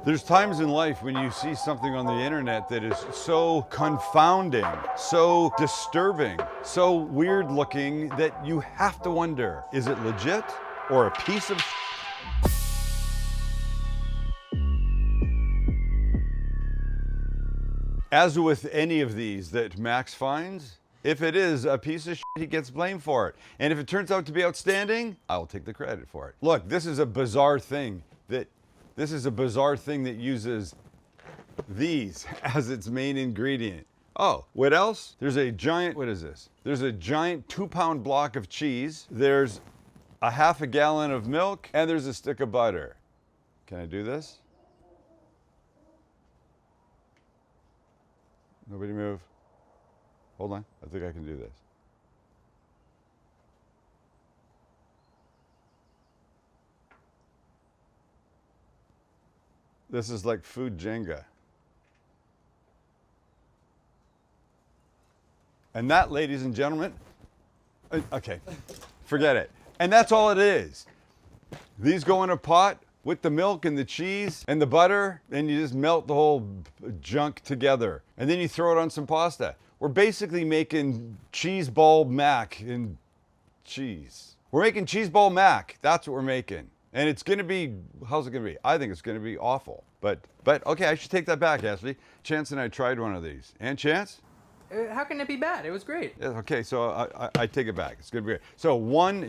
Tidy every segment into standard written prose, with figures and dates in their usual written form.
There's times in life when you see something on the internet that is so confounding, so disturbing, so weird looking that you have to wonder, is it legit or a piece of shit? As with any of these that Max finds, if it is a piece of shit, he gets blamed for it. And if it turns out to be outstanding, I'll take the credit for it. Look, this is a bizarre thing that uses these as its main ingredient. Oh, what else? There's a giant, what is this? There's a giant 2-pound block of cheese. There's a half a gallon of milk, and there's a stick of butter. Can I do this? Nobody move. Hold on, I think I can do this. This is like food Jenga. And that, ladies and gentlemen, okay, forget it. And that's all it is. These go in a pot with the milk and the cheese and the butter, and you just melt the whole junk together. And then you throw it on some pasta. We're basically making cheese ball mac and cheese. We're making cheese ball mac. That's what we're making. And it's gonna be, how's it gonna be? I think it's gonna be awful. But okay, I should take that back, Ashley. Chance and I tried one of these. And Chance? How can it be bad? It was great. Yeah, okay, so I take it back. It's gonna be great. So one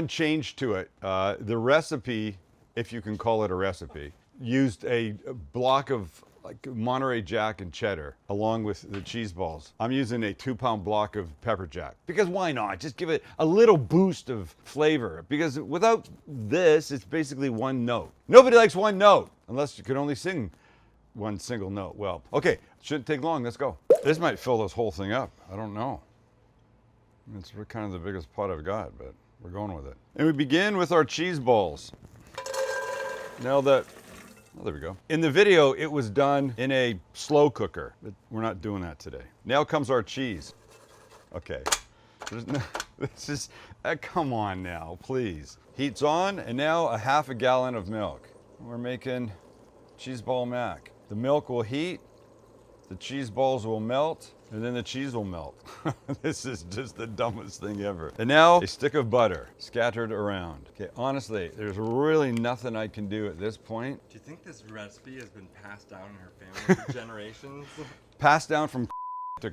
change to it. The recipe, if you can call it a recipe, used a block of like Monterey Jack and cheddar along with the cheese balls. I'm using a 2-pound block of pepper jack because why not? Just give it a little boost of flavor, because without this, it's basically one note. Nobody likes one note unless you can only sing one single note. Well, okay, shouldn't take long. Let's go. This might fill this whole thing up. I don't know. It's kind of the biggest pot I've got, but we're going with it. And we begin with our cheese balls. Now that, oh, there we go. In the video, it was done in a slow cooker, but we're not doing that today. Now comes our cheese. Okay, there's no, this is, come on now, please. Heat's on, and now a half a gallon of milk. We're making cheese ball mac. The milk will heat, the cheese balls will melt, and then the cheese will melt. This is just the dumbest thing ever. And now a stick of butter scattered around. Okay, honestly, there's really nothing I can do at this point. Do you think this recipe has been passed down in her family for generations? Passed down from to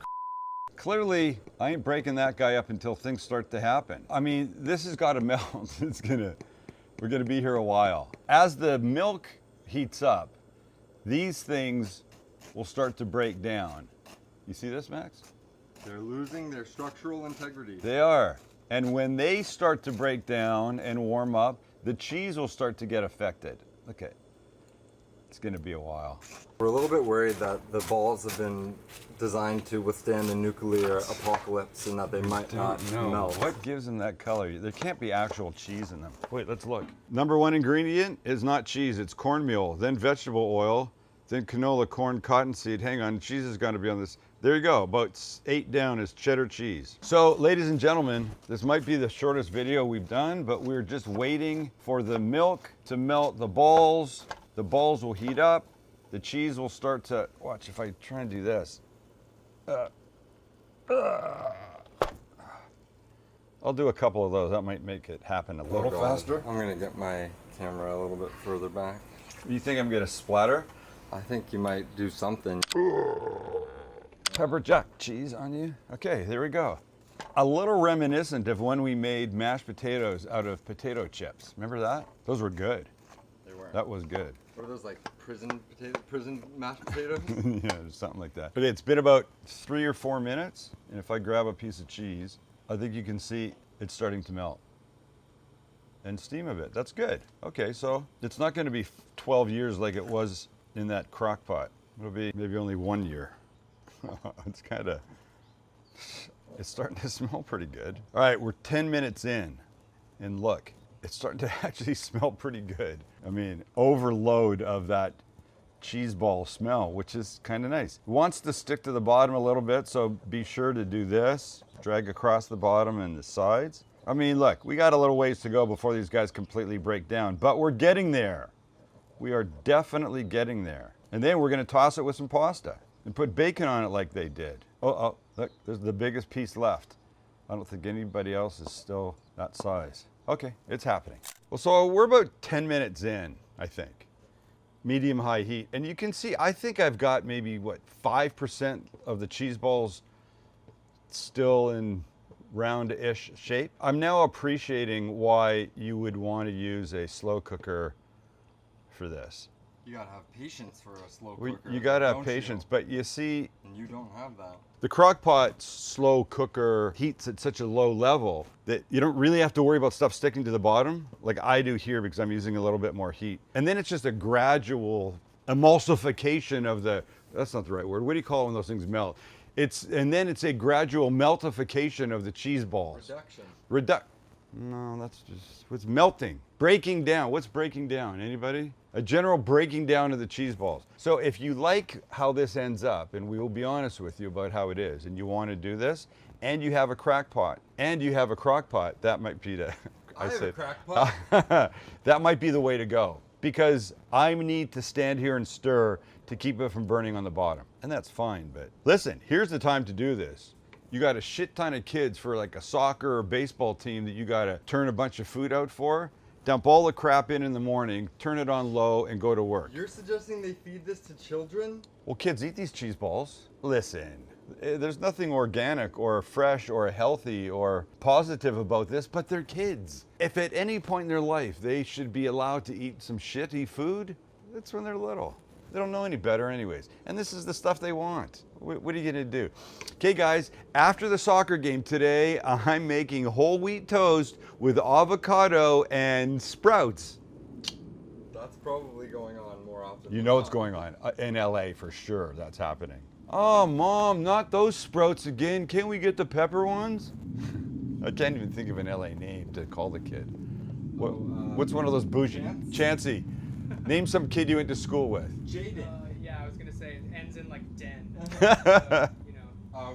clearly, I ain't breaking that guy up until things start to happen. I mean, this has got to melt. We're gonna be here a while. As the milk heats up, these things will start to break down. You see this, Max? They're losing their structural integrity. They are. And when they start to break down and warm up, the cheese will start to get affected. Okay, it's gonna be a while. We're a little bit worried that the balls have been designed to withstand the nuclear apocalypse and that they might not melt. What gives them that color? There can't be actual cheese in them. Wait, let's look. Number one ingredient is not cheese, it's cornmeal, then vegetable oil, then canola, corn, cottonseed. Hang on, cheese is gonna be on this. There you go, about 8 down is cheddar cheese. So, ladies and gentlemen, this might be the shortest video we've done, but we're just waiting for the milk to melt the balls. The balls will heat up. The cheese will start to, watch if I try and do this. I'll do a couple of those. That might make it happen a little faster. I'm gonna get my camera a little bit further back. You think I'm gonna splatter? I think you might do something. Pepper jack cheese on you. Okay, there we go. A little reminiscent of when we made mashed potatoes out of potato chips. Remember that? Those were good. They were. That was good. What are those, like prison mashed potatoes? Yeah, something like that. But it's been about 3 or 4 minutes, and if I grab a piece of cheese, I think you can see it's starting to melt. And steam a bit. That's good. Okay, so it's not going to be 12 years like it was in that crock pot. It'll be maybe only 1 year. It's starting to smell pretty good. All right, we're 10 minutes in, and look, it's starting to actually smell pretty good. I mean, overload of that cheese ball smell, which is kind of nice. It wants to stick to the bottom a little bit, so be sure to do this. Drag across the bottom and the sides. I mean, look, we got a little ways to go before these guys completely break down, but we're getting there. We are definitely getting there. And then we're gonna toss it with some pasta and put bacon on it like they did. Oh, look, there's the biggest piece left. I don't think anybody else is still that size. Okay, it's happening. Well, so we're about 10 minutes in, I think. Medium-high heat. And you can see, I think I've got maybe, what, 5% of the cheese balls still in round-ish shape. I'm now appreciating why you would want to use a slow cooker for this. You gotta have patience for a slow cooker. You gotta have don't patience, you? but you see, And you don't have that. the crock pot slow cooker heats at such a low level that you don't really have to worry about stuff sticking to the bottom like I do here because I'm using a little bit more heat. And then it's just a gradual emulsification of the, that's not the right word, what do you call it when those things melt? And then it's a gradual meltification of the cheese balls. Reduction. No, that's just, what's melting? Breaking down, what's breaking down, anybody? A general breaking down of the cheese balls. So if you like how this ends up, and we will be honest with you about how it is, and you want to do this, and you have a crack pot, and you have a crock pot, that might be the, I have a crack pot. that might be the way to go. Because I need to stand here and stir to keep it from burning on the bottom. And that's fine, but listen, here's the time to do this. You got a shit ton of kids for like a soccer or baseball team that you got to turn a bunch of food out for. Dump all the crap in the morning, turn it on low, and go to work. You're suggesting they feed this to children? Well, kids eat these cheese balls. Listen, there's nothing organic or fresh or healthy or positive about this, but they're kids. If at any point in their life they should be allowed to eat some shitty food, it's when they're little. They don't know any better anyways. And this is the stuff they want. What are you gonna do? Okay guys, after the soccer game today, I'm making whole wheat toast with avocado and sprouts. That's probably going on more often. You know it's going on in LA for sure, that's happening. Oh Mom, not those sprouts again. Can't we get the pepper ones? I can't even think of an LA name to call the kid. What's one of those bougie? Chancey. Name some kid you went to school with. Jaden. Yeah, I was gonna say it ends in like den.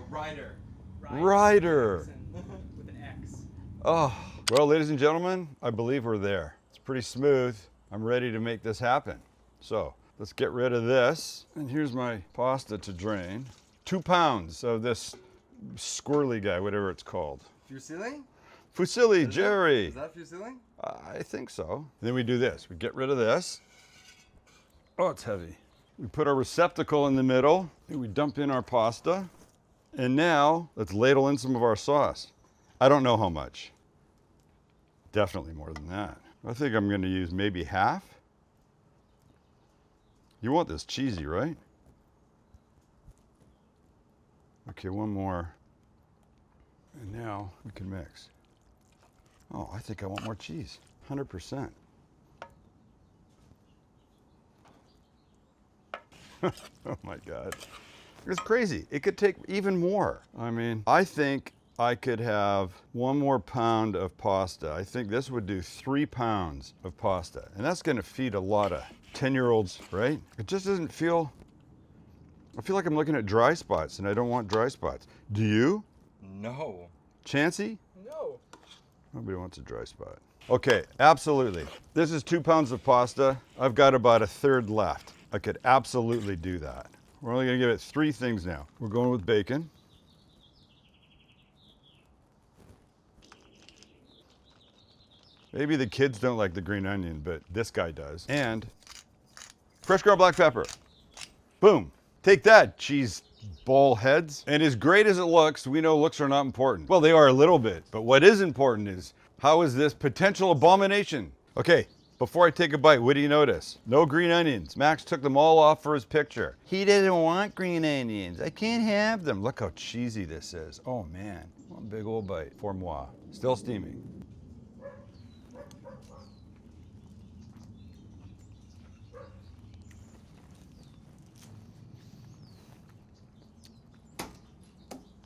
Ryder. Ryder. With an X. Oh, well, ladies and gentlemen, I believe we're there. It's pretty smooth. I'm ready to make this happen. So let's get rid of this. And here's my pasta to drain. 2 pounds of this squirrely guy, whatever it's called. Fusilli? Fusilli, Jerry. Is that fusilli? I think so. Then we do this. We get rid of this. Oh, it's heavy. We put our receptacle in the middle. And we dump in our pasta. And now let's ladle in some of our sauce. I don't know how much. Definitely more than that. I think I'm going to use maybe half. You want this cheesy, right? Okay, one more. And now we can mix. Oh, I think I want more cheese. 100%. Oh my God. It's crazy. It could take even more. I mean, I think I could have 1 more pound of pasta. I think this would do 3 pounds of pasta. And that's going to feed a lot of 10-year-olds, right? It just doesn't feel, I feel like I'm looking at dry spots and I don't want dry spots. Do you? No. Chancey? No. Nobody wants a dry spot. Okay, absolutely. This is 2 pounds of pasta. I've got about 1/3 left. I could absolutely do that. We're only gonna give it 3 things now. We're going with bacon. Maybe the kids don't like the green onion, but this guy does. And fresh ground black pepper. Boom. Take that, cheese ball heads. And as great as it looks, we know looks are not important. Well, they are a little bit, but what is important is how is this potential abomination? Okay, before I take a bite, what do you notice? No green onions. Max took them all off for his picture. He didn't want green onions. I can't have them. Look how cheesy this is. Oh man, one big old bite for moi. Still steaming.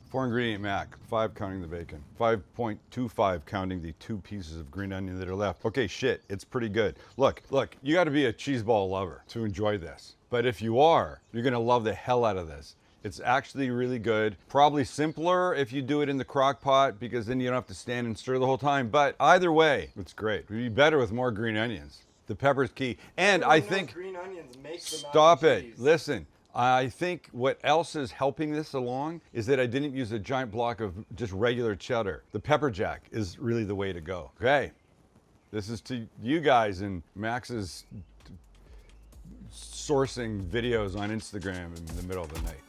Four ingredient mac, 5 counting the bacon, 5.25 counting the 2 pieces of green onion that are left. Okay, shit, it's pretty good. Look, you gotta be a cheese ball lover to enjoy this. But if you are, you're gonna love the hell out of this. It's actually really good. Probably simpler if you do it in the crock pot because then you don't have to stand and stir the whole time. But either way, it's great. It'd be better with more green onions. The pepper's key. And I think, green onions make the stop mac and it. cheese. Listen, I think what else is helping this along is that I didn't use a giant block of just regular cheddar. The pepper jack is really the way to go. Okay. This is to you guys, and Max is sourcing videos on Instagram in the middle of the night.